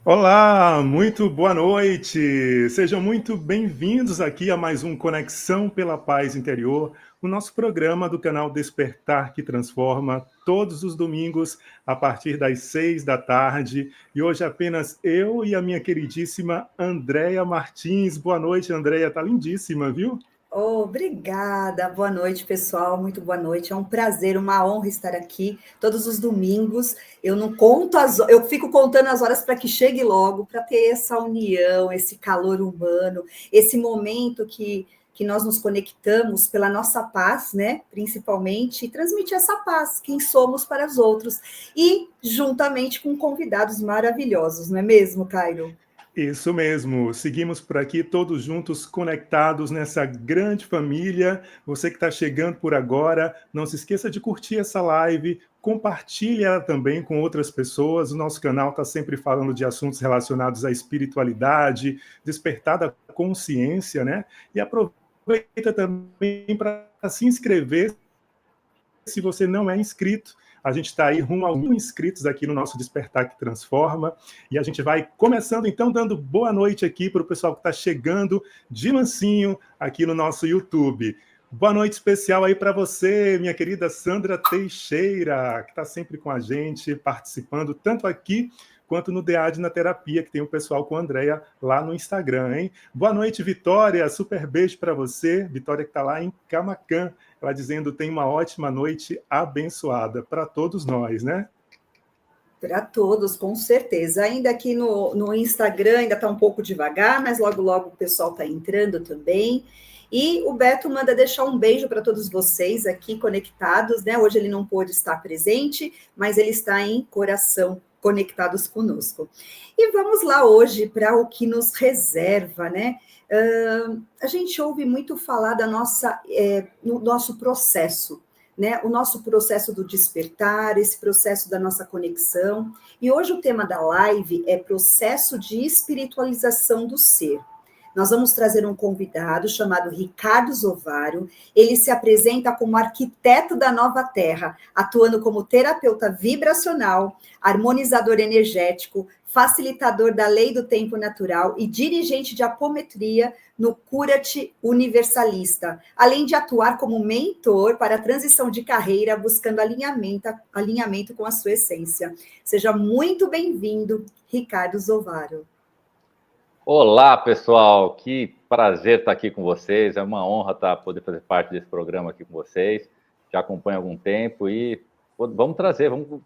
Olá, muito boa noite. Sejam muito bem-vindos aqui a mais um Conexão pela Paz Interior, o nosso programa do canal Despertar que Transforma, todos os domingos a partir das 6 da tarde. E hoje apenas eu e a minha queridíssima Andréia Martins. Boa noite, Andréia. Tá lindíssima, viu? Obrigada, boa noite, pessoal. Muito boa noite. É um prazer, uma honra estar aqui todos os domingos. Eu não conto eu fico contando as horas para que chegue logo, para ter essa união, esse calor humano, esse momento que nós nos conectamos pela nossa paz, né? Principalmente, e transmitir essa paz, quem somos para os outros. E juntamente com convidados maravilhosos, não é mesmo, Cairo? Isso mesmo, seguimos por aqui todos juntos conectados nessa grande família. Você que está chegando por agora, não se esqueça de curtir essa live, compartilhe ela também com outras pessoas. O nosso canal está sempre falando de assuntos relacionados à espiritualidade, despertar da consciência, né? E aproveita também para se inscrever se você não é inscrito. A gente está aí rumo a 1.000 inscritos aqui no nosso Despertar que Transforma. E a gente vai começando, então, dando boa noite aqui para o pessoal que está chegando de mansinho aqui no nosso YouTube. Boa noite especial aí para você, minha querida Sandra Teixeira, que está sempre com a gente, participando tanto aqui quanto no DEAD na Terapia, que tem o pessoal com a Andréia lá no Instagram, hein? Boa noite, Vitória, super beijo para você. Vitória que está lá em Camaquã, ela dizendo: tem uma ótima noite abençoada para todos nós, né? Para todos, com certeza. Ainda aqui no Instagram ainda está um pouco devagar, mas logo, logo o pessoal está entrando também. E o Beto manda deixar um beijo para todos vocês aqui conectados, né? Hoje ele não pôde estar presente, mas ele está em coração conectados conosco. E vamos lá hoje para o que nos reserva, né? A gente ouve muito falar no nosso processo, né? O nosso processo do despertar, esse processo da nossa conexão. E hoje o tema da live é processo de espiritualização do ser. Nós vamos trazer um convidado chamado Ricardo Zovário. Ele se apresenta como arquiteto da nova Terra, atuando como terapeuta vibracional, harmonizador energético, facilitador da lei do tempo natural e dirigente de apometria no Cura-te Universalista, além de atuar como mentor para a transição de carreira, buscando alinhamento com a sua essência. Seja muito bem-vindo, Ricardo Zovário. Olá, pessoal, que prazer estar aqui com vocês, é uma honra poder fazer parte desse programa aqui com vocês, já acompanho há algum tempo e vamos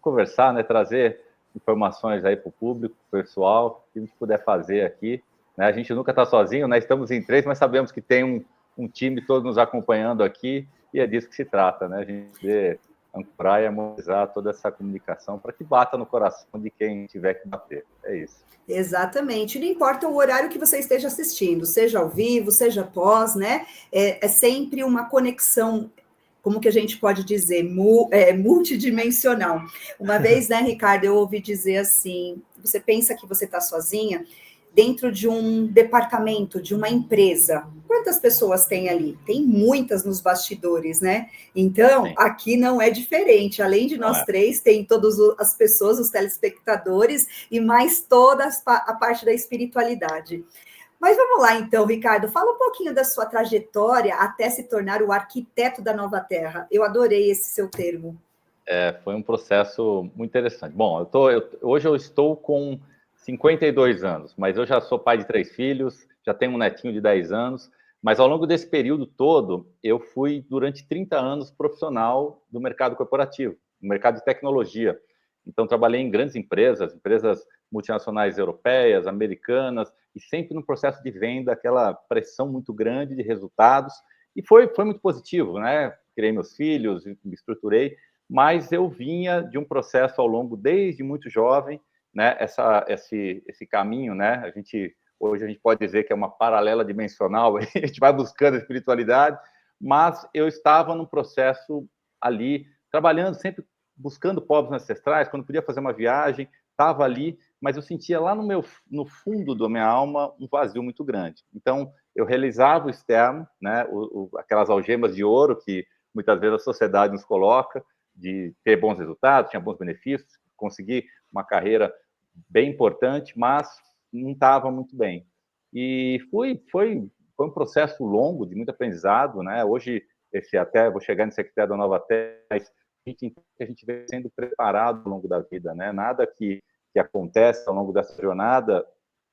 conversar, né, trazer informações aí para o público, para o pessoal, que a gente puder fazer aqui, né, a gente nunca está sozinho, né, estamos em 3, mas sabemos que tem um time todo nos acompanhando aqui e é disso que se trata, né, a gente ancorar e harmonizar toda essa comunicação para que bata no coração de quem tiver que bater, é isso. Exatamente, não importa o horário que você esteja assistindo, seja ao vivo, seja pós, né? É sempre uma conexão, como que a gente pode dizer, multidimensional. Uma vez, né, Ricardo, eu ouvi dizer assim: você pensa que você está sozinha dentro de um departamento, de uma empresa. Quantas pessoas tem ali? Tem muitas nos bastidores, né? Então, Sim. aqui não é diferente. Além de nós três, tem todas as pessoas, os telespectadores, e mais toda a parte da espiritualidade. Mas vamos lá, então, Ricardo, fala um pouquinho da sua trajetória até se tornar o arquiteto da nova Terra. Eu adorei esse seu termo. Foi um processo muito interessante. Bom, hoje eu estou com 52 anos, mas eu já sou pai de 3 filhos, já tenho um netinho de 10 anos, mas ao longo desse período todo, eu fui, durante 30 anos, profissional do mercado corporativo, no mercado de tecnologia. Então, trabalhei em grandes empresas multinacionais europeias, americanas, e sempre no processo de venda, aquela pressão muito grande de resultados, e foi muito positivo, né? Criei meus filhos, me estruturei, mas eu vinha de um processo ao longo, desde muito jovem, né, esse caminho, né, hoje a gente pode dizer que é uma paralela dimensional, a gente vai buscando a espiritualidade, mas eu estava num processo ali, trabalhando sempre, buscando povos ancestrais, quando podia fazer uma viagem, estava ali, mas eu sentia lá no fundo da minha alma um vazio muito grande. Então, eu realizava o externo, né, aquelas algemas de ouro que muitas vezes a sociedade nos coloca, de ter bons resultados, tinha bons benefícios, conseguir uma carreira bem importante, mas não estava muito bem. E foi um processo longo, de muito aprendizado, né? Hoje, até vou chegar nesse arquiteto da Nova Terra, a gente vem sendo preparado ao longo da vida, né? Nada que acontece ao longo dessa jornada,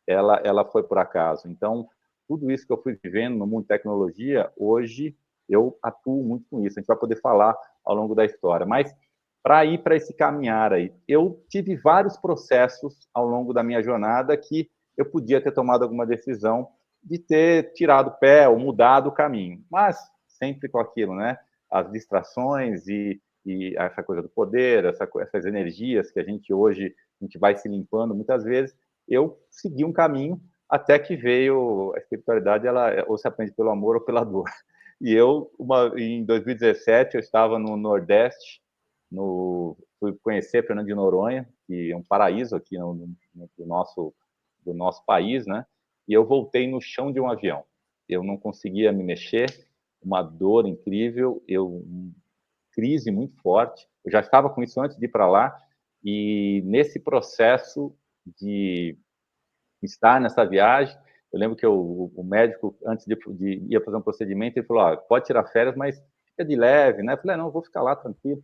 ela foi por acaso. Então, tudo isso que eu fui vivendo no mundo de tecnologia, hoje eu atuo muito com isso. A gente vai poder falar ao longo da história. Mas, para ir para esse caminhar aí, eu tive vários processos ao longo da minha jornada que eu podia ter tomado alguma decisão de ter tirado o pé ou mudado o caminho. Mas, sempre com aquilo, né? As distrações e essa coisa do poder, essas energias que a gente hoje vai se limpando muitas vezes, eu segui um caminho até que veio a espiritualidade, ela ou se aprende pelo amor ou pela dor. E eu, em 2017, eu estava no Nordeste, fui conhecer Fernando de Noronha, que é um paraíso aqui do nosso país, né? E eu voltei no chão de um avião. Eu não conseguia me mexer, uma dor incrível, crise muito forte. Eu já estava com isso antes de ir para lá, e nesse processo de estar nessa viagem, eu lembro que o médico, antes de ir fazer um procedimento, ele falou, pode tirar férias, mas fica de leve, né? Eu falei, não, vou ficar lá tranquilo.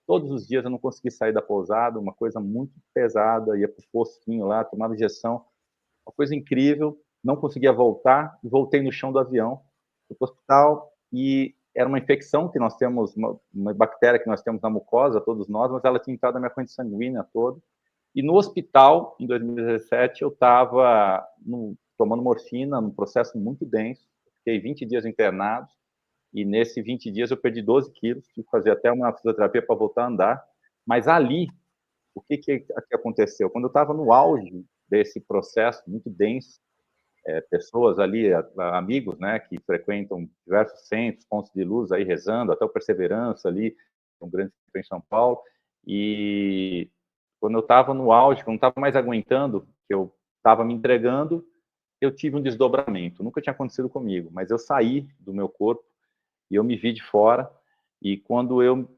Todos os dias eu não consegui sair da pousada, uma coisa muito pesada, ia para o postinho lá, tomava injeção, uma coisa incrível, não conseguia voltar, e voltei no chão do avião, fui para o hospital, e era uma infecção que nós temos, uma bactéria que nós temos na mucosa, todos nós, mas ela tinha entrado na minha corrente sanguínea toda. E no hospital, em 2017, eu estava tomando morfina, num processo muito denso, fiquei 20 dias internado, e nesses 20 dias eu perdi 12 quilos, tive que fazer até uma fisioterapia para voltar a andar. Mas ali, o que aconteceu? Quando eu estava no auge desse processo muito denso, pessoas ali, amigos, né, que frequentam diversos centros, pontos de luz aí rezando, até o Perseverança ali, um grande centro em São Paulo, e quando eu estava no auge, quando eu não estava mais aguentando, que eu estava me entregando, eu tive um desdobramento. Nunca tinha acontecido comigo, mas eu saí do meu corpo e eu me vi de fora, e quando eu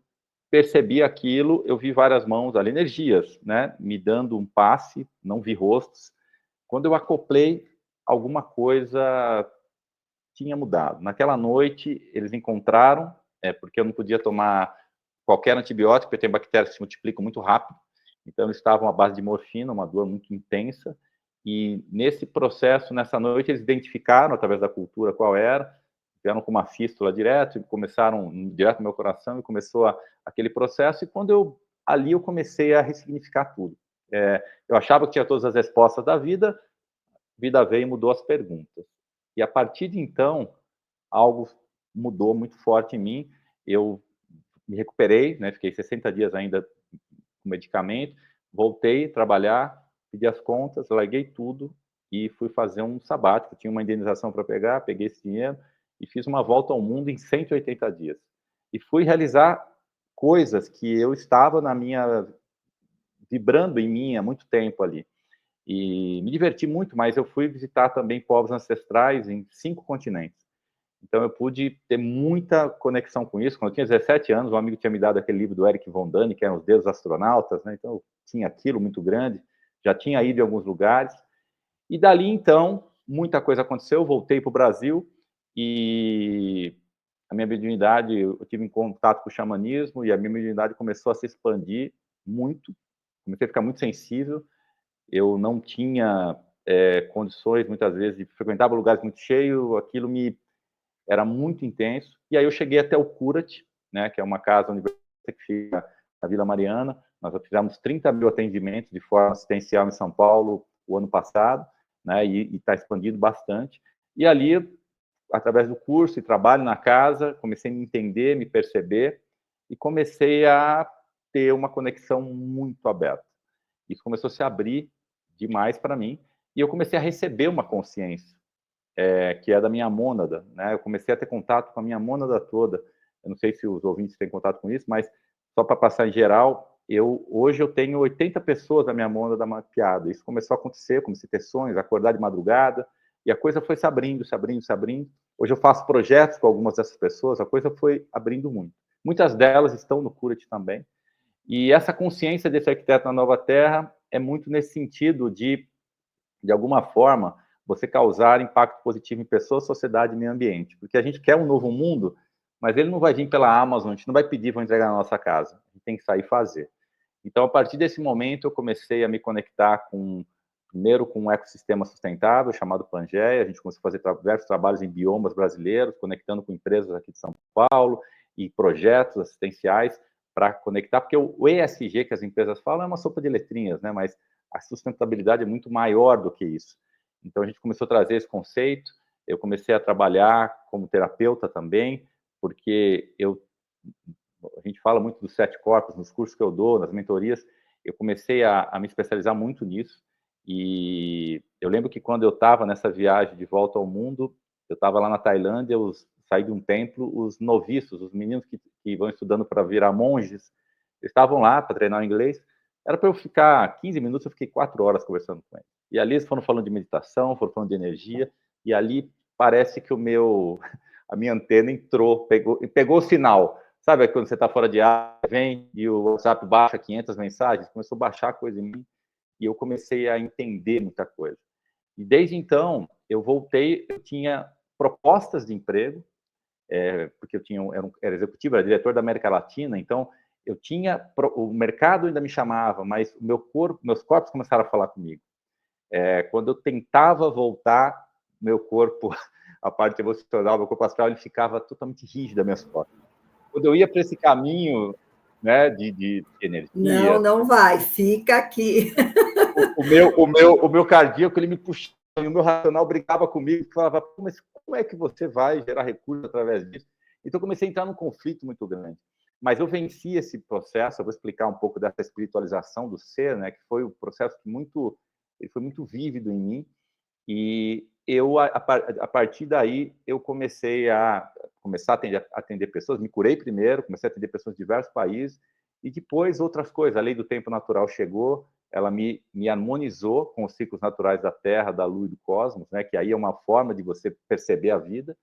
percebi aquilo, eu vi várias mãos ali, energias, né, me dando um passe, não vi rostos. Quando eu acoplei, alguma coisa tinha mudado. Naquela noite, eles encontraram, porque eu não podia tomar qualquer antibiótico, porque tem bactérias que se multiplicam muito rápido, então eles estavam à base de morfina, uma dor muito intensa, e nesse processo, nessa noite, eles identificaram, através da cultura, qual era, vieram com uma fístula direto, e começaram direto no meu coração, e começou aquele processo, e quando ali eu comecei a ressignificar tudo. Eu achava que tinha todas as respostas da vida veio e mudou as perguntas. E a partir de então, algo mudou muito forte em mim, eu me recuperei, né, fiquei 60 dias ainda com medicamento, voltei a trabalhar, pedi as contas, larguei tudo e fui fazer um sabático, tinha uma indenização para pegar, peguei esse dinheiro e fiz uma volta ao mundo em 180 dias. E fui realizar coisas que eu estava vibrando em mim há muito tempo ali. E me diverti muito, mas eu fui visitar também povos ancestrais em 5 continentes. Então eu pude ter muita conexão com isso. Quando eu tinha 17 anos, um amigo tinha me dado aquele livro do Eric von Däniken, que eram Os Deuses Astronautas, né? Então eu tinha aquilo muito grande, já tinha ido em alguns lugares. E dali, então, muita coisa aconteceu. Eu voltei para o Brasil e a minha mediunidade, eu tive em contato com o xamanismo e a minha mediunidade começou a se expandir muito. Comecei a ficar muito sensível. Eu não tinha condições, muitas vezes, frequentava lugares muito cheios, aquilo era muito intenso. E aí eu cheguei até o Curat, né, que é uma casa universitária que fica na Vila Mariana. Nós já fizemos 30 mil atendimentos de forma assistencial em São Paulo o ano passado, né, e está expandindo bastante. E ali, através do curso e trabalho na casa, comecei a me entender, me perceber, e comecei a ter uma conexão muito aberta. Isso começou a se abrir demais para mim, e eu comecei a receber uma consciência, que é da minha mônada, né? Eu comecei a ter contato com a minha mônada toda. Eu não sei se os ouvintes têm contato com isso, mas só para passar em geral, hoje eu tenho 80 pessoas da minha mônada mapeada. Isso começou a acontecer, comecei a ter sonhos, acordar de madrugada, e a coisa foi se abrindo, se abrindo, se abrindo. Hoje eu faço projetos com algumas dessas pessoas, a coisa foi abrindo muito. Muitas delas estão no Curat também. E essa consciência desse arquiteto na Nova Terra, é muito nesse sentido de alguma forma, você causar impacto positivo em pessoas, sociedade e meio ambiente. Porque a gente quer um novo mundo, mas ele não vai vir pela Amazon, a gente não vai pedir, vão entregar na nossa casa. A gente tem que sair e fazer. Então, a partir desse momento, eu comecei a me conectar primeiro com um ecossistema sustentável, chamado Pangeia. A gente começou a fazer diversos trabalhos em biomas brasileiros, conectando com empresas aqui de São Paulo e projetos assistenciais para conectar, porque o ESG que as empresas falam é uma sopa de letrinhas, né? Mas a sustentabilidade é muito maior do que isso. Então, a gente começou a trazer esse conceito, eu comecei a trabalhar como terapeuta também, porque a gente fala muito dos 7 corpos nos cursos que eu dou, nas mentorias, eu comecei a me especializar muito nisso, e eu lembro que quando eu estava nessa viagem de volta ao mundo, eu estava lá na Tailândia, saí de um templo, os noviços, os meninos que vão estudando para virar monges, estavam lá para treinar o inglês, era para eu ficar 15 minutos, eu fiquei 4 horas conversando com eles. E ali eles foram falando de meditação, foram falando de energia, e ali parece que a minha antena entrou, pegou o sinal. Sabe quando você está fora de ar, vem e o WhatsApp baixa 500 mensagens? Começou a baixar coisa em mim e eu comecei a entender muita coisa. E desde então, eu voltei, eu tinha propostas de emprego, porque eu era executivo, era diretor da América Latina, então eu tinha, o mercado ainda me chamava, mas meus corpos começaram a falar comigo. Quando eu tentava voltar, meu corpo, a parte emocional, meu corpo astral, ele ficava totalmente rígido às minhas costas. Quando eu ia para esse caminho, né, de energia... Não vai, fica aqui. O meu cardíaco, ele me puxava, e o meu racional brigava comigo, e falava, mas como é que você vai gerar recursos através disso? Então, eu comecei a entrar num conflito muito grande. Mas eu venci esse processo, eu vou explicar um pouco dessa espiritualização do ser, né, que foi um processo ele foi muito vívido em mim, e a partir daí, eu comecei a atender pessoas, me curei primeiro, comecei a atender pessoas de diversos países, e depois outras coisas, a lei do tempo natural chegou, ela me harmonizou com os ciclos naturais da Terra, da Lua e do cosmos, né, que aí é uma forma de você perceber a vida,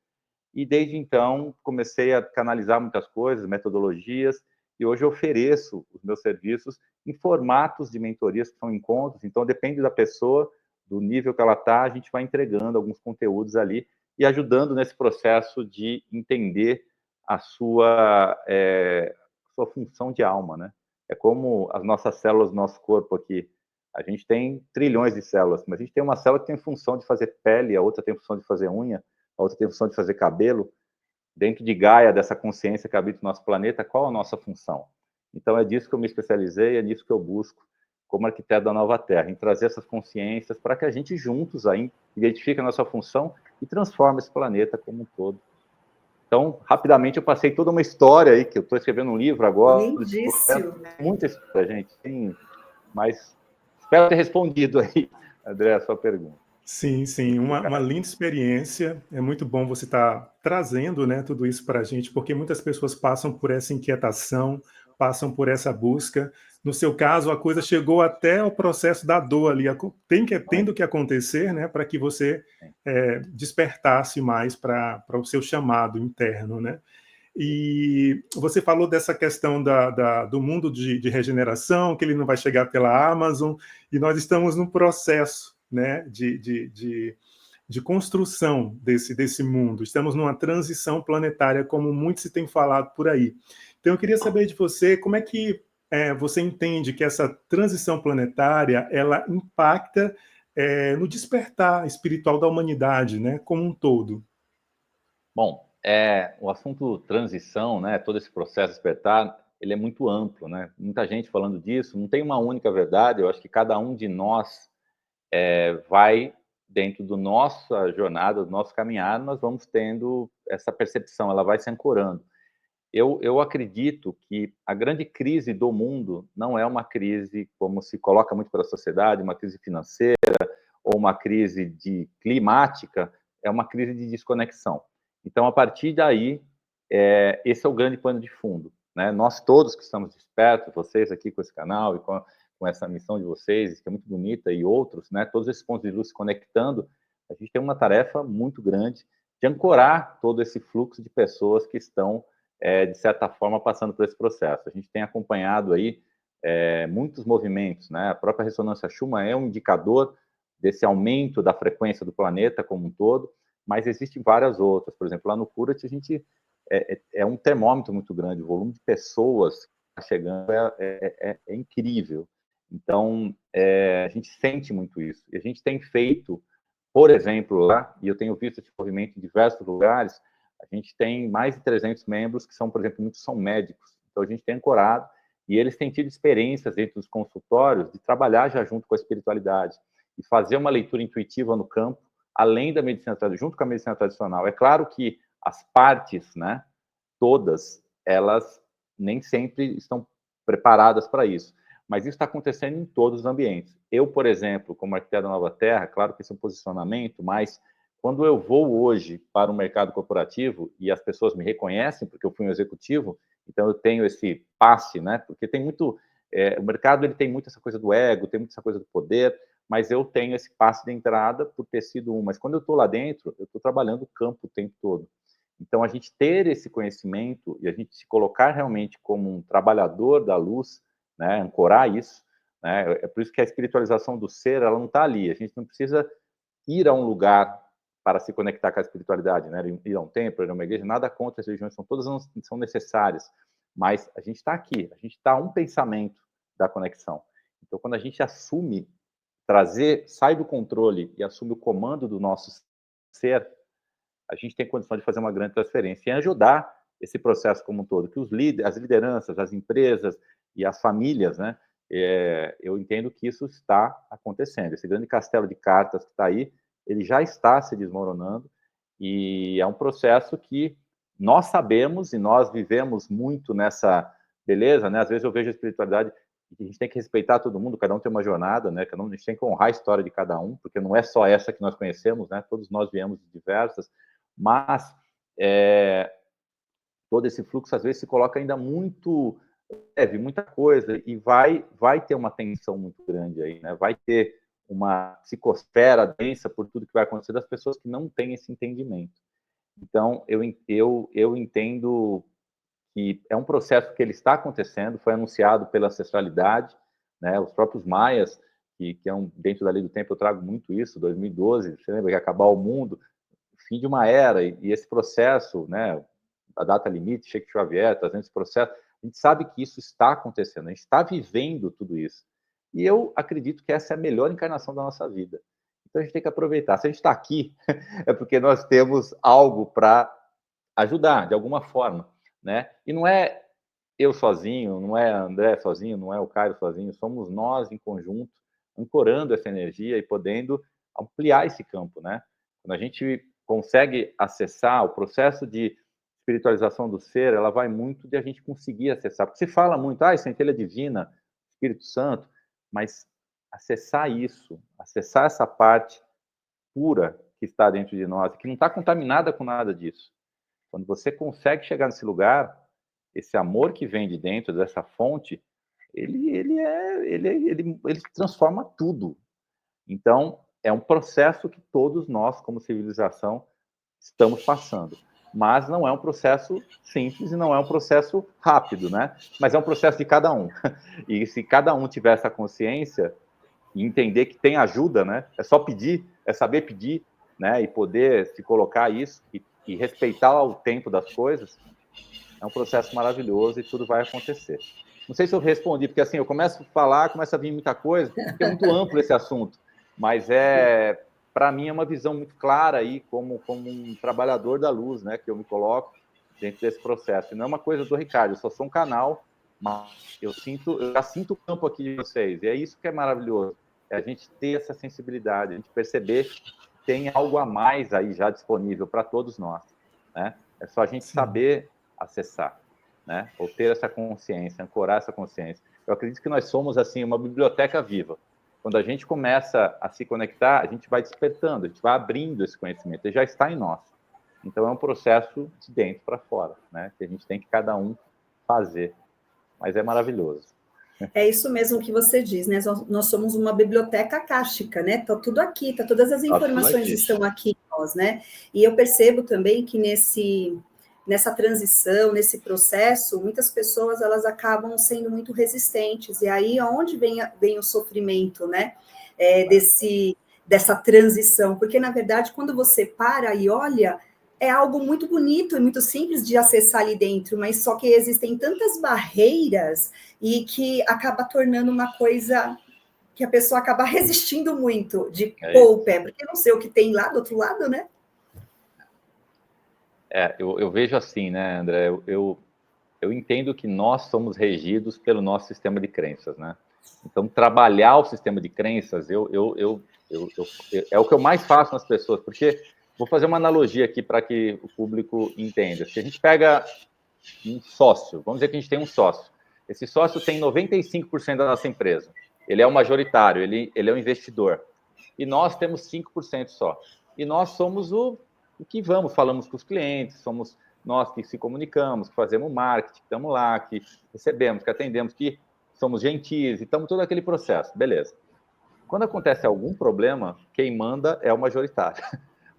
e desde então comecei a canalizar muitas coisas, metodologias, e hoje eu ofereço os meus serviços em formatos de mentorias, que são encontros, então depende da pessoa, do nível que ela está, a gente vai entregando alguns conteúdos ali e ajudando nesse processo de entender a sua função de alma, né? É como as nossas células do nosso corpo aqui. A gente tem trilhões de células, mas a gente tem uma célula que tem função de fazer pele, a outra tem função de fazer unha, a outra tem função de fazer cabelo. Dentro de Gaia, dessa consciência que habita o nosso planeta, qual a nossa função? Então, é disso que eu me especializei, é nisso que eu busco como arquiteto da nova Terra, em trazer essas consciências para que a gente juntos aí identifique a nossa função e transforme esse planeta como um todo. Então, rapidamente, eu passei toda uma história aí, que eu estou escrevendo um livro agora. Lindíssimo. Muita história, gente. Sim, mas espero ter respondido aí, André, a sua pergunta. Sim, sim, uma linda experiência. É muito bom você estar trazendo, né, tudo isso para a gente, porque muitas pessoas passam por essa inquietação, passam por essa busca. No seu caso, a coisa chegou até o processo da dor ali, tendo que acontecer, né, para que você despertasse mais para o seu chamado interno, né? E você falou dessa questão do mundo de regeneração, que ele não vai chegar pela Amazon, e nós estamos num processo, né, de construção desse mundo. Estamos numa transição planetária, como muito se tem falado por aí. Então, eu queria saber de você, como é que você entende que essa transição planetária, ela impacta no despertar espiritual da humanidade, né, como um todo? Bom, o assunto transição, né, todo esse processo de despertar, ele é muito amplo, né? Muita gente falando disso, não tem uma única verdade, eu acho que cada um de nós vai, dentro da nossa jornada, do nosso caminhar, nós vamos tendo essa percepção, ela vai se ancorando. Eu acredito que a grande crise do mundo não é uma crise, como se coloca muito para a sociedade, uma crise financeira ou uma crise climática, é uma crise de desconexão. Então, a partir daí, esse é o grande pano de fundo, né? Nós todos que estamos despertos, vocês aqui com esse canal e com essa missão de vocês, que é muito bonita, e outros, né? Todos esses pontos de luz se conectando, a gente tem uma tarefa muito grande de ancorar todo esse fluxo de pessoas que estão, de certa forma, passando por esse processo. A gente tem acompanhado aí muitos movimentos, né? A própria ressonância Schumann é um indicador desse aumento da frequência do planeta como um todo, mas existem várias outras. Por exemplo, lá no Curat, a gente é um termômetro muito grande, o volume de pessoas que está chegando é incrível. Então, a gente sente muito isso. E a gente tem feito, por exemplo, lá, e eu tenho visto esse movimento em diversos lugares, a gente tem mais de 300 membros que são, por exemplo, muitos são médicos. Então, a gente tem ancorado, e eles têm tido experiências dentro dos consultórios de trabalhar já junto com a espiritualidade e fazer uma leitura intuitiva no campo, além da medicina tradicional, junto com a medicina tradicional. É claro que as partes, né, todas, elas nem sempre estão preparadas para isso, mas isso está acontecendo em todos os ambientes. Eu, por exemplo, como arquiteto da Nova Terra, claro que esse é um posicionamento, mas quando eu vou hoje para o mercado corporativo e as pessoas me reconhecem, porque eu fui um executivo, então eu tenho esse passe, né? Porque tem muito... o mercado ele tem muito essa coisa do ego, tem muito essa coisa do poder, mas eu tenho esse passe de entrada por ter sido um. Mas quando eu estou lá dentro, eu estou trabalhando o campo o tempo todo. Então, a gente ter esse conhecimento e a gente se colocar realmente como um trabalhador da luz, né? Ancorar isso, né? É por isso que a espiritualização do ser, ela não está ali. A gente não precisa ir a um lugar para se conectar com a espiritualidade, né? Ir a um templo, ir a uma igreja, nada contra as religiões, todas são necessárias, mas a gente está aqui, a gente está a um pensamento da conexão. Então, quando a gente assume, sai do controle e assume o comando do nosso ser, a gente tem condição de fazer uma grande transferência e ajudar esse processo como um todo, que as lideranças, as empresas e as famílias, né? Eu entendo que isso está acontecendo. Esse grande castelo de cartas que está aí, ele já está se desmoronando e é um processo que nós sabemos e nós vivemos muito nessa beleza, né? Às vezes eu vejo a espiritualidade e a gente tem que respeitar todo mundo, cada um tem uma jornada, né? A gente tem que honrar a história de cada um, porque não é só essa que nós conhecemos, né? Todos nós viemos de diversas, mas todo esse fluxo às vezes se coloca ainda muito leve, muita coisa, e vai ter uma tensão muito grande aí, né? Vai ter uma psicosfera densa por tudo que vai acontecer das pessoas que não têm esse entendimento. Então, eu entendo que é um processo que ele está acontecendo, foi anunciado pela ancestralidade, né? Os próprios maias, que é dentro da lei do tempo, eu trago muito isso, 2012, você lembra que ia acabar o mundo, fim de uma era, e esse processo, né? A data limite, Chico Xavier, trazendo esse processo, a gente sabe que isso está acontecendo, a gente está vivendo tudo isso. E eu acredito que essa é a melhor encarnação da nossa vida. Então a gente tem que aproveitar. Se a gente está aqui, é porque nós temos algo para ajudar, de alguma forma, né? E não é eu sozinho, não é André sozinho, não é o Caio sozinho, somos nós em conjunto, ancorando essa energia e podendo ampliar esse campo, né? Quando a gente consegue acessar o processo de espiritualização do ser, ela vai muito de a gente conseguir acessar. Porque se fala muito, centelha divina, Espírito Santo, mas acessar isso, acessar essa parte pura que está dentro de nós, que não está contaminada com nada disso. Quando você consegue chegar nesse lugar, esse amor que vem de dentro dessa fonte, ele transforma tudo. Então, é um processo que todos nós, como civilização, estamos passando. Mas não é um processo simples e não é um processo rápido, né? Mas é um processo de cada um. E se cada um tiver essa consciência e entender que tem ajuda, né? É só pedir, é saber pedir, né? E poder se colocar isso e respeitar o tempo das coisas, é um processo maravilhoso e tudo vai acontecer. Não sei se eu respondi, porque assim, eu começo a falar, começa a vir muita coisa, porque é muito amplo esse assunto, mas para mim é uma visão muito clara aí, como um trabalhador da luz, né, que eu me coloco dentro desse processo. E não é uma coisa do Ricardo, eu só sou um canal, mas eu já sinto o campo aqui de vocês, e é isso que é maravilhoso, é a gente ter essa sensibilidade, a gente perceber que tem algo a mais aí já disponível para todos nós, né? É só a gente saber acessar, né? Ou ter essa consciência, ancorar essa consciência. Eu acredito que nós somos, assim, uma biblioteca viva. Quando a gente começa a se conectar, a gente vai despertando, a gente vai abrindo esse conhecimento, ele já está em nós. Então, é um processo de dentro para fora, né? Que a gente tem que cada um fazer. Mas é maravilhoso. É isso mesmo que você diz, né? Nós somos uma biblioteca akáshica, né? Tá tudo aqui, todas as informações estão aqui em nós, né? E eu percebo também que nessa transição, nesse processo, muitas pessoas elas acabam sendo muito resistentes, e aí onde vem o sofrimento, né? Dessa transição, porque na verdade, quando você para e olha, é algo muito bonito e muito simples de acessar ali dentro, mas só que existem tantas barreiras e que acaba tornando uma coisa que a pessoa acaba resistindo muito de pôr o pé, porque não sei o que tem lá do outro lado, né? Eu vejo assim, né, André? Eu entendo que nós somos regidos pelo nosso sistema de crenças, né? Então, trabalhar o sistema de crenças é o que eu mais faço nas pessoas, porque vou fazer uma analogia aqui para que o público entenda. Se a gente pega um sócio, vamos dizer que a gente tem um sócio. Esse sócio tem 95% da nossa empresa. Ele é o majoritário, ele é o investidor. E nós temos 5% só. E nós somos o que falamos com os clientes, somos nós que se comunicamos, que fazemos marketing, que estamos lá, que recebemos, que atendemos, que somos gentis, e estamos todo aquele processo. Beleza. Quando acontece algum problema, quem manda é o majoritário.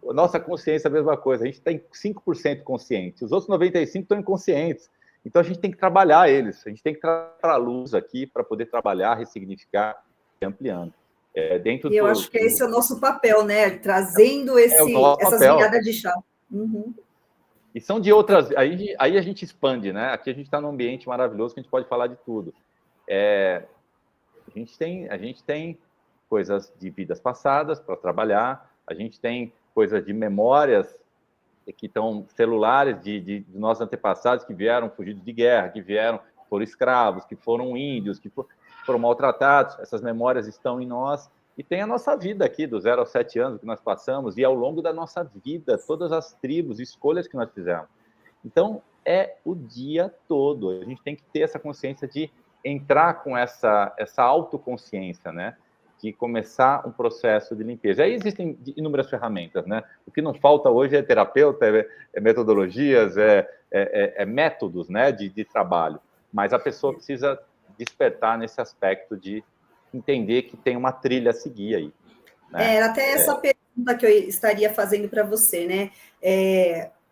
Nossa consciência é a mesma coisa. A gente tem 5% consciente. Os outros 95% estão inconscientes. Então, a gente tem que trabalhar eles. A gente tem que trazer a luz aqui para poder trabalhar, ressignificar e ampliando. E eu acho que esse é o nosso papel, né? Trazendo essas viradas de chave. Uhum. E são de outras... Aí a gente expande, né? Aqui a gente está num ambiente maravilhoso que a gente pode falar de tudo. A gente tem coisas de vidas passadas para trabalhar, a gente tem coisas de memórias que estão celulares de nossos antepassados que vieram fugidos de guerra, que foram escravos, que foram índios, que foram maltratados. Essas memórias estão em nós. E tem a nossa vida aqui, do 0 aos 7 anos que nós passamos, e ao longo da nossa vida, todas as tribos, escolhas que nós fizemos. Então, é o dia todo. A gente tem que ter essa consciência de entrar com essa autoconsciência, né? De começar um processo de limpeza. Aí existem inúmeras ferramentas, né? O que não falta hoje é terapeuta, metodologias, métodos, né, de trabalho. Mas a pessoa precisa despertar nesse aspecto de entender que tem uma trilha a seguir aí. Né? Era até essa pergunta que eu estaria fazendo para você, né?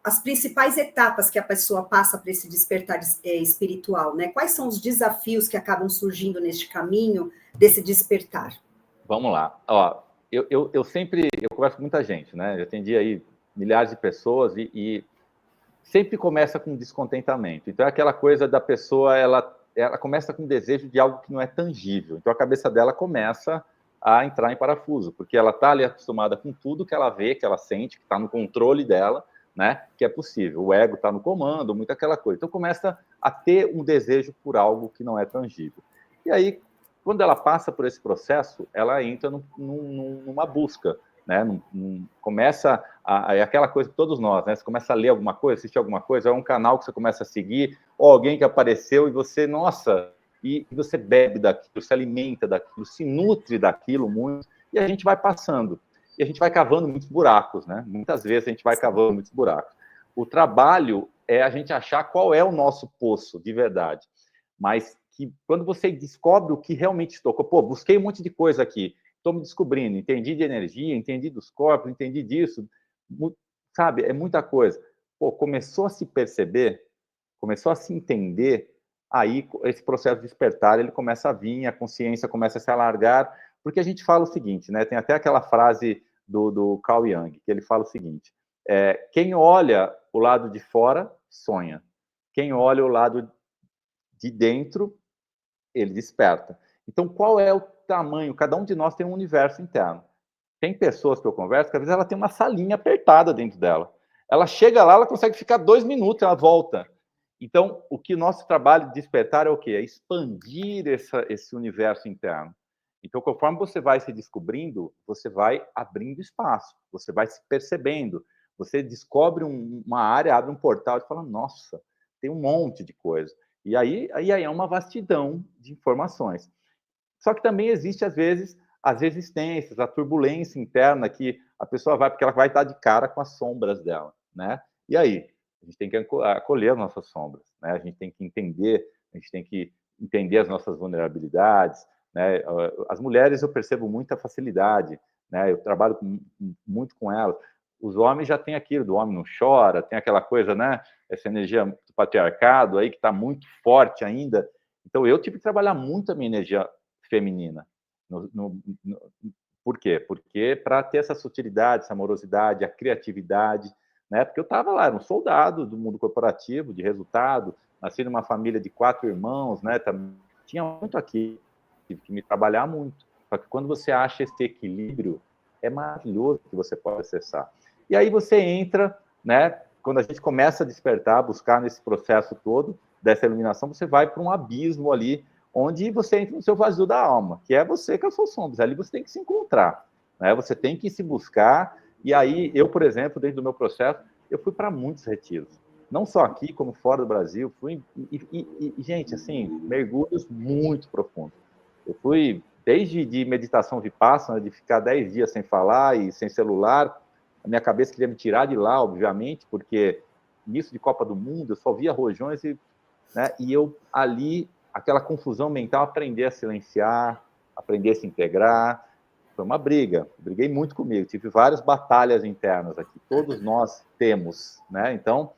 As principais etapas que a pessoa passa para esse despertar espiritual, né? Quais são os desafios que acabam surgindo neste caminho desse despertar? Vamos lá. Ó, eu converso com muita gente, né? Eu atendi aí milhares de pessoas e sempre começa com descontentamento. Então, é aquela coisa da pessoa, ela começa com desejo de algo que não é tangível. Então, a cabeça dela começa a entrar em parafuso, porque ela está ali acostumada com tudo que ela vê, que ela sente, que está no controle dela, né? Que é possível. O ego está no comando, muito aquela coisa. Então, começa a ter um desejo por algo que não é tangível. E aí, quando ela passa por esse processo, ela entra numa busca, né? Começa é aquela coisa que todos nós, né? Você começa a ler alguma coisa, assistir alguma coisa, é um canal que você começa a seguir, ou alguém que apareceu e você, nossa, e você bebe daquilo, se alimenta daquilo, se nutre daquilo muito, e a gente vai passando. E a gente vai cavando muitos buracos, né? Muitas vezes a gente vai cavando muitos buracos. O trabalho é a gente achar qual é o nosso poço de verdade. Mas que quando você descobre o que realmente tocou, pô, busquei um monte de coisa aqui, estou me descobrindo, entendi de energia, entendi dos corpos, entendi disso, sabe? É muita coisa. Pô, começou a se perceber, começou a se entender, aí esse processo de despertar, ele começa a vir, a consciência começa a se alargar, porque a gente fala o seguinte, né? Tem até aquela frase do Carl Jung, que ele fala o seguinte, quem olha o lado de fora, sonha. Quem olha o lado de dentro, ele desperta. Então, qual é o tamanho? Cada um de nós tem um universo interno. Tem pessoas que eu converso que às vezes ela tem uma salinha apertada dentro dela. Ela chega lá, ela consegue ficar 2 minutos, ela volta. Então, o que nosso trabalho de despertar é o quê? É expandir esse universo interno. Então, conforme você vai se descobrindo, você vai abrindo espaço, você vai se percebendo, você descobre uma área, abre um portal e fala, nossa, tem um monte de coisa. E aí é uma vastidão de informações. Só que também existe, às vezes, as resistências, a turbulência interna que a pessoa vai, porque ela vai estar de cara com as sombras dela, né? E aí? A gente tem que acolher as nossas sombras, né? A gente tem que entender as nossas vulnerabilidades, né? As mulheres eu percebo muita facilidade, né? Eu trabalho muito com elas. Os homens já têm aquilo, do homem não chora, tem aquela coisa, né? Essa energia do patriarcado aí que está muito forte ainda. Então, eu tive que trabalhar muito a minha energia feminina. Por quê? Porque para ter essa sutilidade, essa amorosidade, a criatividade, né? Porque eu estava lá, era um soldado do mundo corporativo, de resultado, nasci numa família de 4 irmãos, né? Tinha muito aqui, tive que me trabalhar muito. Só que quando você acha esse equilíbrio, é maravilhoso que você pode acessar. E aí você entra, né? Quando a gente começa a despertar, buscar nesse processo todo dessa iluminação, você vai para um abismo ali, onde você entra no seu vazio da alma, que é você com as suas sombras. Ali você tem que se encontrar, né? Você tem que se buscar. E aí, eu, por exemplo, dentro do meu processo, eu fui para muitos retiros. Não só aqui, como fora do Brasil. Fui, gente, assim, mergulhos muito profundos. Eu fui desde de meditação vipassana, de ficar 10 dias sem falar e sem celular. A minha cabeça queria me tirar de lá, obviamente, porque nisso de Copa do Mundo, eu só via rojões né, e eu ali, aquela confusão mental, aprender a silenciar, aprender a se integrar. Foi uma briga, briguei muito comigo, tive várias batalhas internas aqui, todos nós temos, né? Então,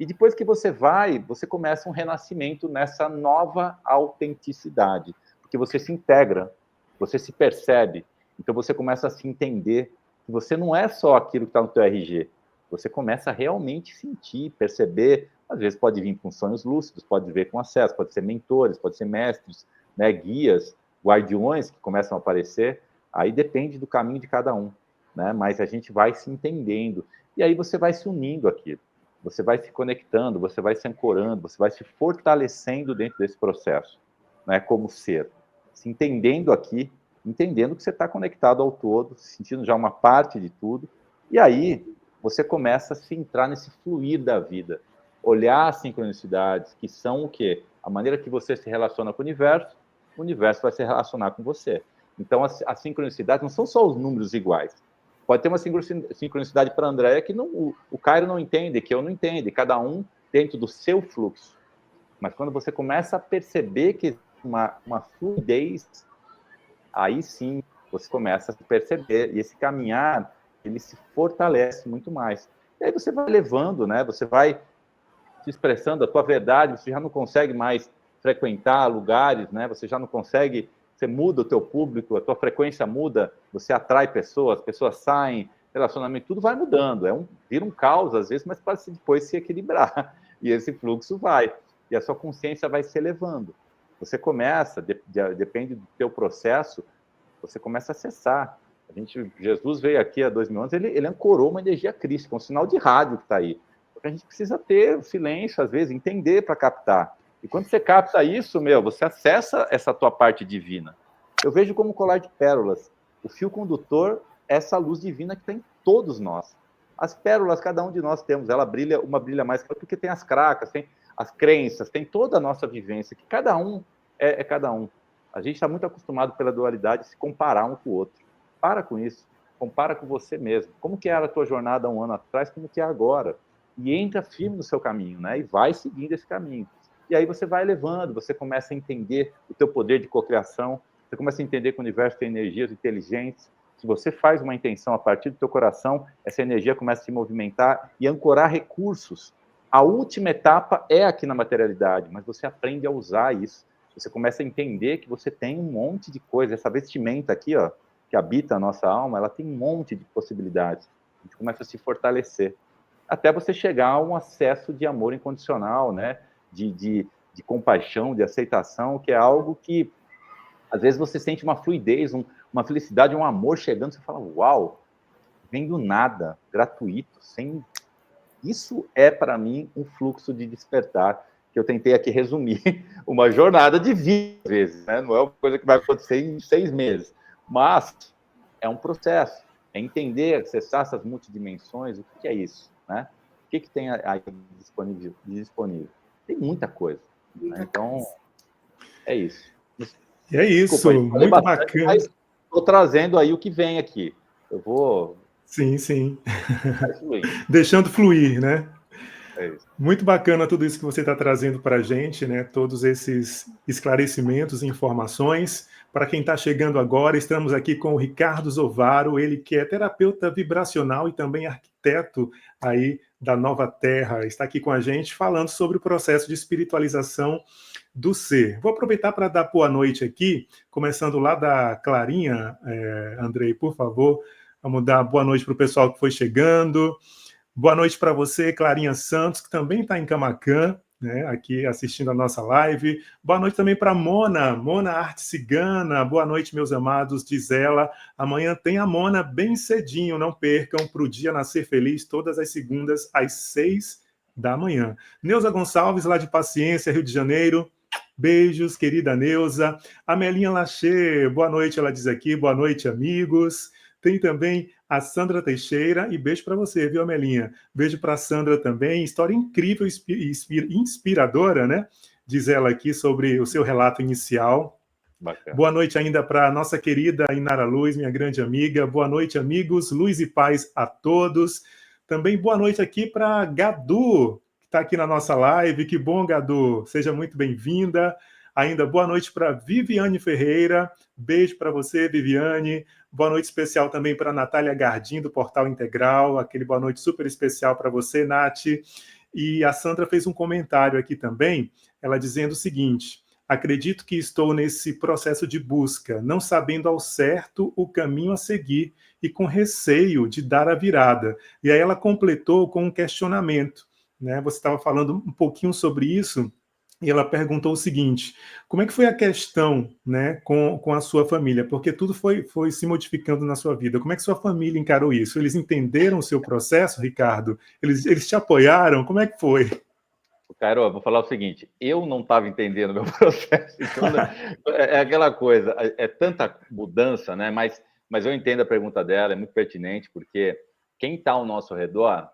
e depois que você vai, você começa um renascimento nessa nova autenticidade, porque você se integra, você se percebe, então você começa a se entender que você não é só aquilo que está no teu RG, você começa a realmente sentir, perceber, às vezes pode vir com sonhos lúcidos, pode vir com acesso, pode ser mentores, pode ser mestres, né, guias, guardiões que começam a aparecer, aí depende do caminho de cada um, né, mas a gente vai se entendendo, e aí você vai se unindo aqui, você vai se conectando, você vai se ancorando, você vai se fortalecendo dentro desse processo, né, como ser, se entendendo aqui, entendendo que você está conectado ao todo, sentindo já uma parte de tudo, e aí você começa a se entrar nesse fluir da vida, olhar as sincronicidades, que são o quê? A maneira que você se relaciona com o universo vai se relacionar com você. Então, as sincronicidades não são só os números iguais. Pode ter uma sincronicidade para a Andréia que o Cairo não entende, que eu não entendo, cada um dentro do seu fluxo. Mas quando você começa a perceber que uma fluidez, aí sim você começa a se perceber, e esse caminhar, ele se fortalece muito mais. E aí você vai levando, né? Você vai se expressando a tua verdade, você já não consegue mais frequentar lugares, né? Você já não consegue, você muda o teu público, a tua frequência muda, você atrai pessoas, pessoas saem, relacionamento, tudo vai mudando. Vira um caos às vezes, mas para depois se equilibrar. E esse fluxo vai, e a sua consciência vai se elevando. Você começa, depende do teu processo, você começa a acessar. Jesus veio aqui há 2000 anos, ele ancorou uma energia crística, um sinal de rádio que está aí. Porque a gente precisa ter o silêncio, às vezes, entender para captar. E quando você capta isso, você acessa essa tua parte divina. Eu vejo como colar de pérolas. O fio condutor é essa luz divina que tem todos nós. As pérolas, cada um de nós temos, uma brilha mais porque tem as cracas, tem as crenças, tem toda a nossa vivência, que cada um é cada um. A gente está muito acostumado pela dualidade de se comparar um com o outro. Para com isso. Compara com você mesmo. Como que era a tua jornada há um ano atrás, como que é agora? E entra firme no seu caminho, né? E vai seguindo esse caminho. E aí você vai levando, você começa a entender o teu poder de cocriação, você começa a entender que o universo tem energias inteligentes. Se você faz uma intenção a partir do teu coração, essa energia começa a se movimentar e ancorar recursos. A última etapa é aqui na materialidade, mas você aprende a usar isso. Você começa a entender que você tem um monte de coisa. Essa vestimenta aqui, ó, que habita a nossa alma, ela tem um monte de possibilidades. A gente começa a se fortalecer. Até você chegar a um acesso de amor incondicional, né? De compaixão, de aceitação, que é algo que, às vezes, você sente uma fluidez, uma felicidade, um amor chegando, você fala, uau, vem do nada, gratuito, sem... Isso é, para mim, um fluxo de despertar, que eu tentei aqui resumir, uma jornada de vida, às vezes, né? Não é uma coisa que vai acontecer em 6 meses, mas é um processo, é entender, acessar essas multidimensões, o que é isso, né? O que tem aí disponível? Tem muita coisa. Né? Então, é isso. E é isso, desculpa, muito bacana. Estou trazendo aí o que vem aqui. Eu vou... Sim. Deixando fluir, né? É isso. Muito bacana tudo isso que você está trazendo para a gente, né? Todos esses esclarecimentos e informações. Para quem está chegando agora, estamos aqui com o Ricardo Zovaro, ele que é terapeuta vibracional e também arquiteto aí da Nova Terra. Está aqui com a gente falando sobre o processo de espiritualização do ser. Vou aproveitar para dar boa noite aqui, começando lá da Clarinha, Andrei, por favor. Vamos dar boa noite para o pessoal que foi chegando. Boa noite para você, Clarinha Santos, que também está em Camaquã, né, aqui assistindo a nossa live. Boa noite também para Mona Arte Cigana. Boa noite, meus amados, diz ela. Amanhã tem a Mona bem cedinho, não percam, para o Dia Nascer Feliz, todas as segundas, às 6 da manhã. Neuza Gonçalves, lá de Paciência, Rio de Janeiro. Beijos, querida Neuza. Amelinha Lachê, boa noite, ela diz aqui. Boa noite, amigos. Tem também a Sandra Teixeira, e beijo para você, viu, Amelinha? Beijo para a Sandra também. História incrível e inspiradora, né? Diz ela aqui sobre o seu relato inicial. Bacana. Boa noite ainda para a nossa querida Inara Luz, minha grande amiga. Boa noite, amigos. Luz e paz a todos. Também boa noite aqui para Gadu, que está aqui na nossa live. Que bom, Gadu. Seja muito bem-vinda. Ainda boa noite para Viviane Ferreira. Beijo para você, Viviane. Boa noite especial também para Natália Gardim, do Portal Integral. Aquele boa noite super especial para você, Nath. E a Sandra fez um comentário aqui também, ela dizendo o seguinte: acredito que estou nesse processo de busca, não sabendo ao certo o caminho a seguir e com receio de dar a virada. E aí ela completou com um questionamento, né? Você estava falando um pouquinho sobre isso, e ela perguntou o seguinte: como é que foi a questão, né, com a sua família? Porque tudo foi se modificando na sua vida. Como é que sua família encarou isso? Eles entenderam o seu processo, Ricardo? Eles te apoiaram? Como é que foi? Cairo, eu vou falar o seguinte: eu não estava entendendo o meu processo. Então, é aquela coisa, é tanta mudança, né? Mas eu entendo a pergunta dela, é muito pertinente, porque quem está ao nosso redor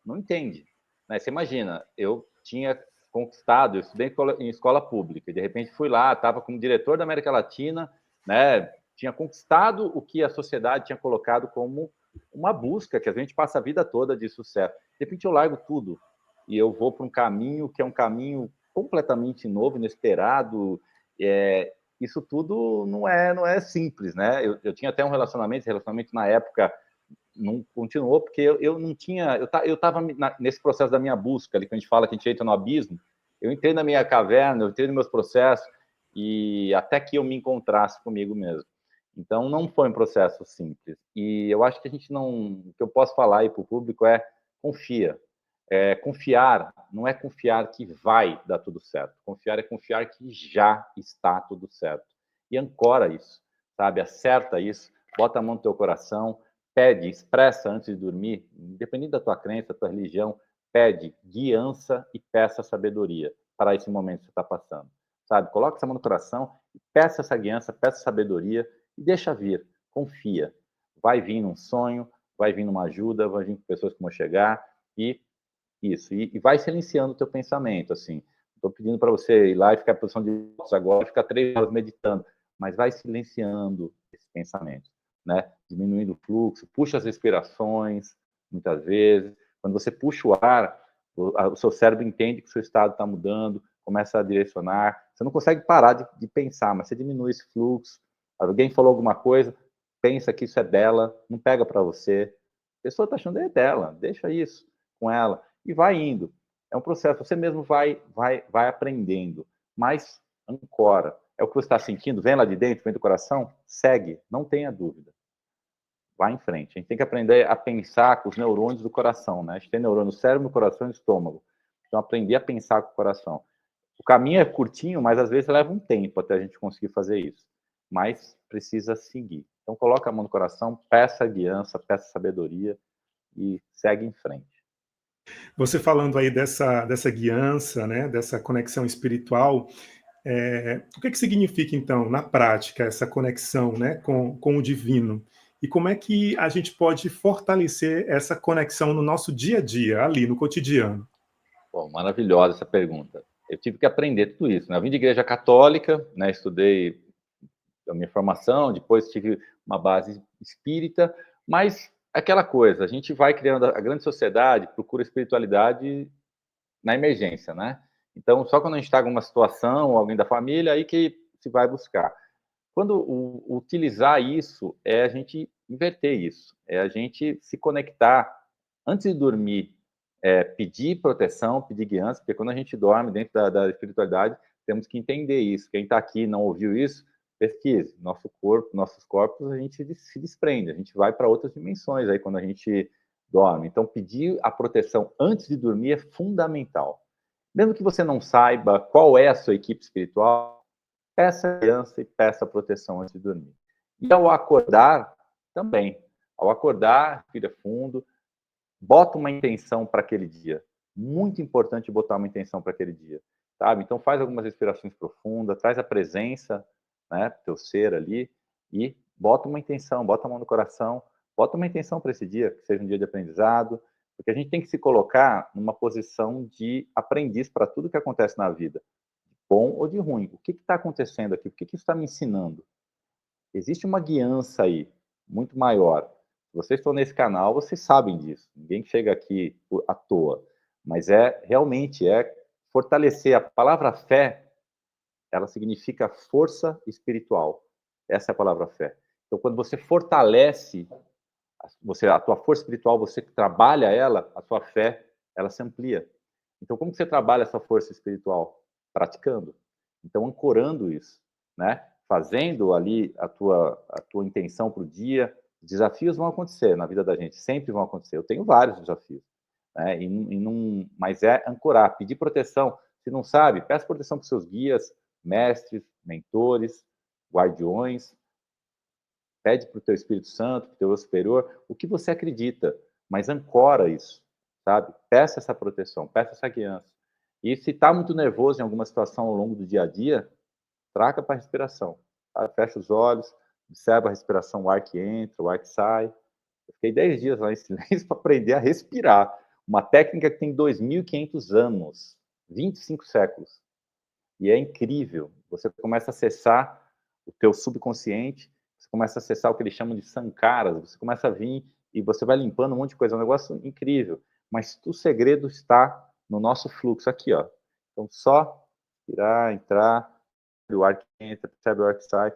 não entende. Né? Você imagina, eu tinha conquistado, eu estudei em escola pública, e de repente fui lá, estava como diretor da América Latina, né? Tinha conquistado o que a sociedade tinha colocado como uma busca, que a gente passa a vida toda de sucesso. De repente eu largo tudo e eu vou para um caminho que é um caminho completamente novo, inesperado. Isso tudo não é simples, né? Eu tinha até um relacionamento na época não continuou, porque eu não tinha... Eu estava nesse processo da minha busca, ali que a gente fala que a gente entra no abismo. Eu entrei na minha caverna, eu entrei nos meus processos, e até que eu me encontrasse comigo mesmo. Então, não foi um processo simples. E eu acho que a gente não... O que eu posso falar aí para o público é: confia. Confiar não é confiar que vai dar tudo certo. Confiar é confiar que já está tudo certo. E ancora isso, sabe? Acerta isso, bota a mão no teu coração, pede, expressa antes de dormir, independente da tua crença, da tua religião, pede guiança e peça sabedoria para esse momento que você está passando. Sabe? Coloca essa mão no coração, peça essa guiança, peça sabedoria e deixa vir. Confia. Vai vir num sonho, vai vir numa ajuda, vai vir com pessoas que vão chegar e isso, e vai silenciando o teu pensamento, assim. Estou pedindo para você ir lá e ficar em posição de lótus agora, ficar 3 horas meditando, mas vai silenciando esse pensamento, né? Diminuindo o fluxo, puxa as respirações, muitas vezes. Quando você puxa o ar, o seu cérebro entende que o seu estado está mudando, começa a direcionar. Você não consegue parar de pensar, mas você diminui esse fluxo. Alguém falou alguma coisa, pensa que isso é dela, não pega para você. A pessoa está achando que é dela, deixa isso com ela. E vai indo. É um processo, você mesmo vai aprendendo, mas ancora. É o que você está sentindo, vem lá de dentro, vem do coração, segue, não tenha dúvida. Vai em frente. A gente tem que aprender a pensar com os neurônios do coração, né? A gente tem neurônio no cérebro, no coração e no estômago. Então, aprender a pensar com o coração. O caminho é curtinho, mas às vezes leva um tempo até a gente conseguir fazer isso. Mas precisa seguir. Então, coloca a mão no coração, peça guiança, peça sabedoria e segue em frente. Você falando aí dessa guiança, né, dessa conexão espiritual, o que significa, então, na prática, essa conexão, né, com o divino? E como é que a gente pode fortalecer essa conexão no nosso dia a dia, ali, no cotidiano? Bom, maravilhosa essa pergunta. Eu tive que aprender tudo isso, né? Eu vim de igreja católica, né, estudei a minha formação, depois tive uma base espírita, mas aquela coisa, a gente vai criando, a grande sociedade procura espiritualidade na emergência, né? Então, só quando a gente está em alguma situação, alguém da família, aí que se vai buscar. Quando utilizar isso, é a gente inverter isso, é a gente se conectar antes de dormir, pedir proteção, pedir guiança, porque quando a gente dorme dentro da espiritualidade, temos que entender isso. Quem está aqui e não ouviu isso, pesquise. Nosso corpo, nossos corpos, a gente se desprende, a gente vai para outras dimensões aí quando a gente dorme. Então, pedir a proteção antes de dormir é fundamental. Mesmo que você não saiba qual é a sua equipe espiritual, peça guiança e peça proteção antes de dormir. E ao acordar, também. Ao acordar, respira fundo, bota uma intenção para aquele dia. Muito importante botar uma intenção para aquele dia, sabe? Então faz algumas respirações profundas, traz a presença, né, teu ser ali, e bota uma intenção, bota a mão no coração, bota uma intenção para esse dia, que seja um dia de aprendizado, porque a gente tem que se colocar numa posição de aprendiz para tudo que acontece na vida, de bom ou de ruim. O que está acontecendo aqui? O que isso está me ensinando? Existe uma guiança aí, muito maior. Se vocês estão nesse canal, vocês sabem disso. Ninguém chega aqui à toa. Mas realmente fortalecer. A palavra fé, ela significa força espiritual. Essa é a palavra fé. Então, quando você fortalece a tua força espiritual, você trabalha ela, a tua fé, ela se amplia. Então, como que você trabalha essa força espiritual? Praticando. Então, ancorando isso, né? Fazendo ali a tua intenção para o dia. Desafios vão acontecer na vida da gente, sempre vão acontecer. Eu tenho vários desafios, né? Mas é ancorar, pedir proteção. Se não sabe, peça proteção para os seus guias, mestres, mentores, guardiões. Pede para o teu Espírito Santo, para o teu eu superior, o que você acredita, mas ancora isso, sabe? Peça essa proteção, peça essa guiança. E se está muito nervoso em alguma situação ao longo do dia a dia, traga para a respiração. Tá? Fecha os olhos, observa a respiração, o ar que entra, o ar que sai. Eu fiquei 10 dias lá em silêncio para aprender a respirar. Uma técnica que tem 2.500 anos, 25 séculos. E é incrível. Você começa a acessar o teu subconsciente, você começa a acessar o que eles chamam de sankaras, você começa a vir e você vai limpando um monte de coisa. É um negócio incrível. Mas o segredo está no nosso fluxo aqui, ó. Então, só respirar, entrar, o ar que entra, percebe o ar que sai.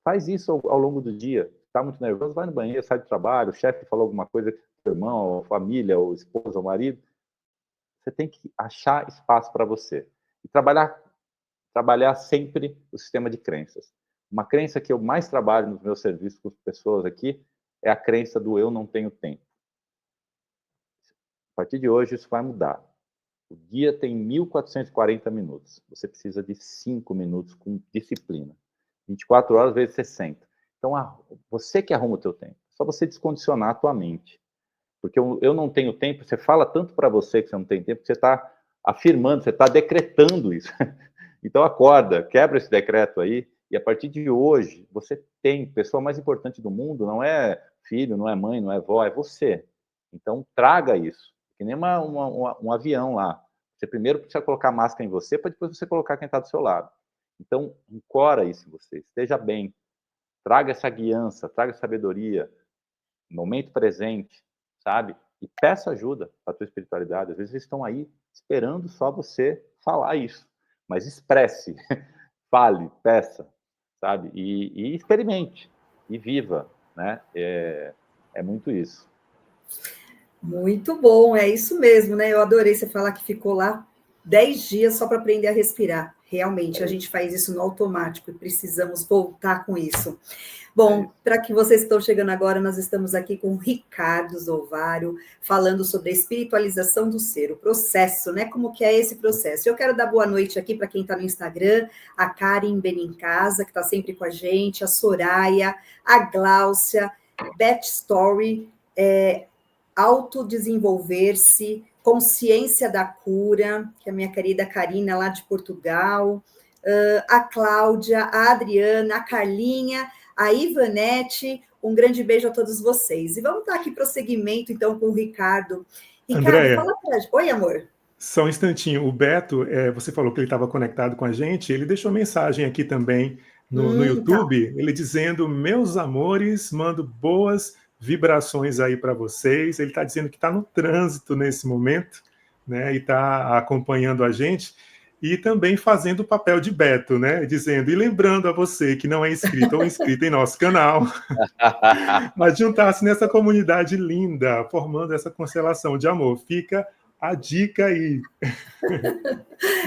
Faz isso ao longo do dia. Está muito nervoso, vai no banheiro, sai do trabalho, o chefe falou alguma coisa, o irmão, a família, o esposo, o marido. Você tem que achar espaço para você. E trabalhar sempre o sistema de crenças. Uma crença que eu mais trabalho nos meus serviços com as pessoas aqui é a crença do eu não tenho tempo. A partir de hoje, isso vai mudar. O dia tem 1.440 minutos. Você precisa de 5 minutos com disciplina. 24 horas vezes 60. Então, você que arruma o teu tempo. Só você descondicionar a tua mente. Porque eu não tenho tempo, você fala tanto para você que você não tem tempo, que você está afirmando, você está decretando isso. Então, acorda, quebra esse decreto aí, e a partir de hoje, você tem. A pessoa mais importante do mundo não é filho, não é mãe, não é vó, é você. Então, traga isso. Que nem um avião lá. Você primeiro precisa colocar a máscara em você, para depois você colocar quem está do seu lado. Então, ancora isso em você. Esteja bem. Traga essa guiança, traga sabedoria. Momento presente, sabe? E peça ajuda para a tua espiritualidade. Às vezes eles estão aí esperando só você falar isso. Mas expresse, fale, peça, sabe? E experimente, e viva, né? É muito isso. Muito bom, é isso mesmo, né? Eu adorei você falar que ficou lá 10 dias só para aprender a respirar. Realmente, a gente faz isso no automático e precisamos voltar com isso. Bom, para que vocês estão chegando agora, nós estamos aqui com o Ricardo Zovário, falando sobre a espiritualização do ser, o processo, né? Como que é esse processo? Eu quero dar boa noite aqui para quem está no Instagram, a Karen Benincasa, que está sempre com a gente, a Soraya, a Gláucia, Beth Story, autodesenvolver-se, consciência da cura, que é a minha querida Karina, lá de Portugal, a Cláudia, a Adriana, a Carlinha, a Ivanete, um grande beijo a todos vocês. E vamos dar aqui prosseguimento, então, com o Ricardo. Ricardo, Andréia, fala pra gente. Oi, amor. Só um instantinho. O Beto, você falou que ele estava conectado com a gente, ele deixou mensagem aqui também no YouTube, ele dizendo: meus amores, mando boas vibrações aí para vocês. Ele está dizendo que está no trânsito nesse momento, né, e está acompanhando a gente, e também fazendo o papel de Beto, né, dizendo, e lembrando a você que não é inscrito ou inscrita em nosso canal, a juntar-se nessa comunidade linda, formando essa constelação de amor. Fica a dica aí.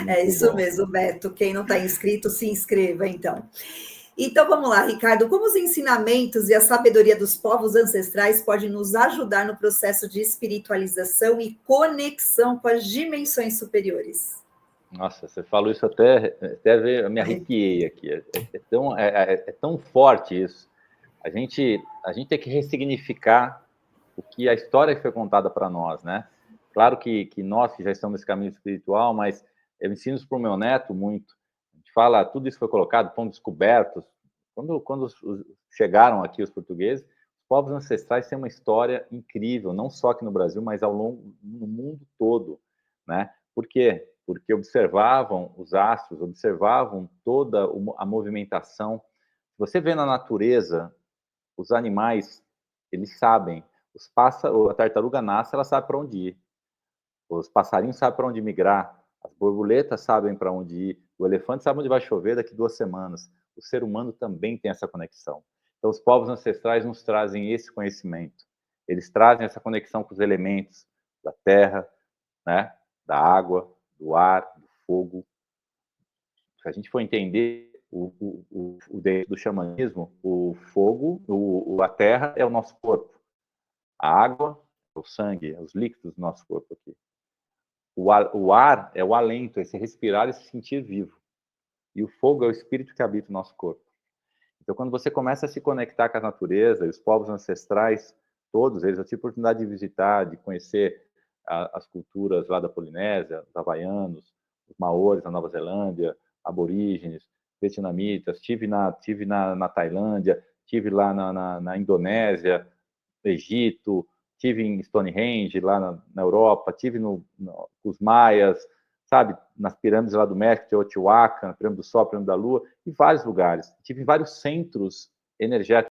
É isso mesmo, Beto. Quem não está inscrito, se inscreva, então. Então, vamos lá, Ricardo. Como os ensinamentos e a sabedoria dos povos ancestrais podem nos ajudar no processo de espiritualização e conexão com as dimensões superiores? Nossa, você falou isso até me arrepiei aqui. É tão forte isso. A gente tem que ressignificar o que a história que foi contada para nós, né? Claro que nós que já estamos nesse caminho espiritual, mas eu ensino isso para o meu neto muito. A gente fala, tudo isso foi colocado, foram descobertos. Quando chegaram aqui os portugueses, os povos ancestrais têm uma história incrível, não só aqui no Brasil, mas no mundo todo, né? Por quê? Porque observavam os astros, observavam toda a movimentação. Você vê na natureza, os animais, eles sabem. A tartaruga nasce, ela sabe para onde ir. Os passarinhos sabem para onde migrar. As borboletas sabem para onde ir. O elefante sabe onde vai chover daqui 2 semanas. O ser humano também tem essa conexão. Então, os povos ancestrais nos trazem esse conhecimento. Eles trazem essa conexão com os elementos da terra, né, da água, do ar, do fogo. Se a gente for entender dentro do xamanismo, o fogo, a terra é o nosso corpo. A água é o sangue, é os líquidos do nosso corpo aqui. O ar é o alento, é se respirar e se sentir vivo. E o fogo é o espírito que habita o nosso corpo. Então, quando você começa a se conectar com a natureza, e os povos ancestrais, todos eles, eu tive a oportunidade de visitar, de conhecer as culturas lá da Polinésia, os havaianos, os maores na Nova Zelândia, aborígenes, vietnamitas, tive na Tailândia, tive lá na Indonésia, no Egito, tive em Stonehenge, lá na Europa, tive os maias, sabe, nas pirâmides lá do México, Teotihuacan, Pirâmide do Sol, Pirâmide da Lua, em vários lugares. Tive em vários centros energéticos